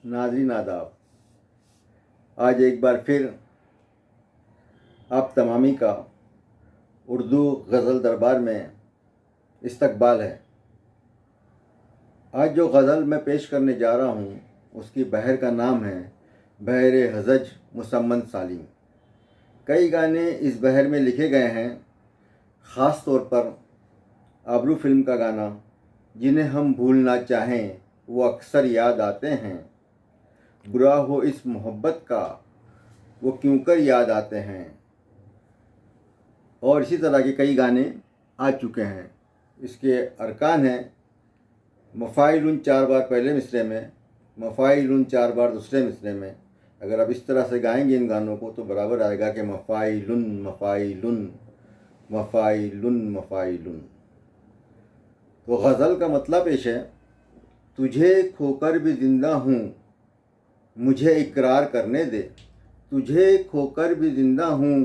ناظرین آداب، آج ایک بار پھر آپ تمامی کا اردو غزل دربار میں استقبال ہے۔ آج جو غزل میں پیش کرنے جا رہا ہوں اس کی بحر کا نام ہے بحر ہزج مسمن سالم۔ کئی گانے اس بحر میں لکھے گئے ہیں، خاص طور پر آبرو فلم کا گانا جنہیں ہم بھولنا چاہیں وہ اکثر یاد آتے ہیں، برا ہو اس محبت کا وہ کیوں کر یاد آتے ہیں، اور اسی طرح کے کئی گانے آ چکے ہیں۔ اس کے ارکان ہیں مفاعل 4 بار پہلے مصرعے میں، مفاعل 4 بار دوسرے مصرعے میں۔ اگر آپ اس طرح سے گائیں گے ان گانوں کو تو برابر آئے گا کہ مفاعل مفاعل مفاعل مفاعل۔ تو غزل کا مطلب پیش ہے: تجھے کھو کر بھی زندہ ہوں مجھے اقرار کرنے دے، تجھے کھو کر بھی زندہ ہوں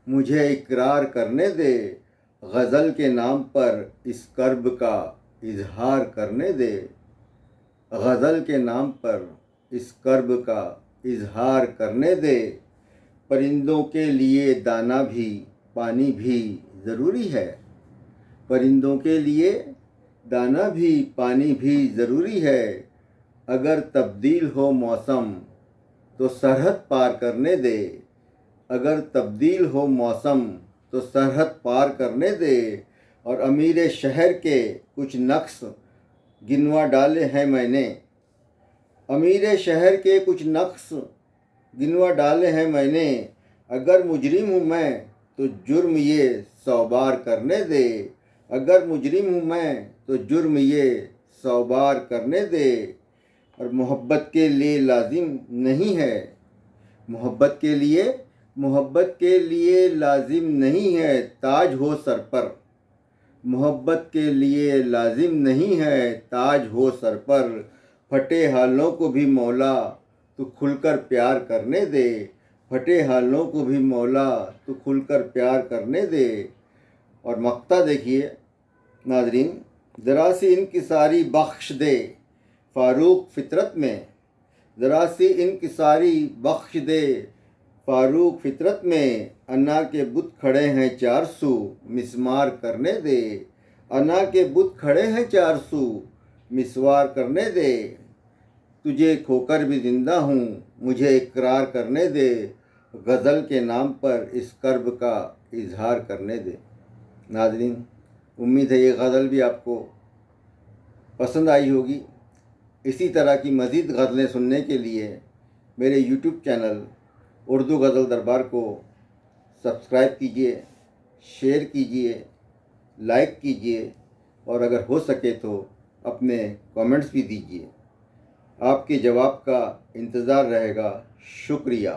مجھے اقرار کرنے دے، غزل کے نام پر اس کرب کا اظہار کرنے دے، غزل کے نام پر اس کرب کا اظہار کرنے دے۔ پرندوں کے لیے دانہ بھی پانی بھی ضروری ہے، پرندوں کے لیے دانہ بھی پانی بھی ضروری ہے، اگر تبدیل ہو موسم تو سرحد پار کرنے دے، اگر تبدیل ہو موسم تو سرحد پار کرنے دے۔ اور امیر شہر کے کچھ نقص گنوا ڈالے ہیں میں نے، امیر شہر کے کچھ نقص گنوا ڈالے ہیں میں نے، اگر مجرم ہوں میں تو جرم یہ 100 بار کرنے دے، اگر مجرم ہوں میں تو جرم یہ 100 بار کرنے دے۔ اور محبت کے لیے لازم نہیں ہے، محبت کے لیے لازم نہیں ہے تاج ہو سر پر، محبت کے لیے لازم نہیں ہے تاج ہو سر پر، پھٹے حالوں کو بھی مولا تو کھل کر پیار کرنے دے، پھٹے حالوں کو بھی مولا تو کھل کر پیار کرنے دے۔ اور مقطع دیکھیے ناظرین: ذرا سی انکساری بخش دے فاروق فطرت میں، ذرا سی انکساری بخش دے فاروق فطرت میں، انا کے بت کھڑے ہیں 400 مسمار کرنے دے، انا کے بت کھڑے ہیں 400 مسمار کرنے دے، تجھے کھو کر بھی زندہ ہوں مجھے اقرار کرنے دے، غزل کے نام پر اس کرب کا اظہار کرنے دے۔ ناظرین، امید ہے یہ غزل بھی آپ کو پسند آئی ہوگی۔ اسی طرح کی مزید غزلیں سننے کے لیے میرے یوٹیوب چینل اردو غزل دربار کو سبسکرائب کیجیے، شیئر کیجیے، لائک کیجیے، اور اگر ہو سکے تو اپنے کامنٹس بھی دیجیے۔ آپ کے جواب کا انتظار رہے گا۔ شکریہ۔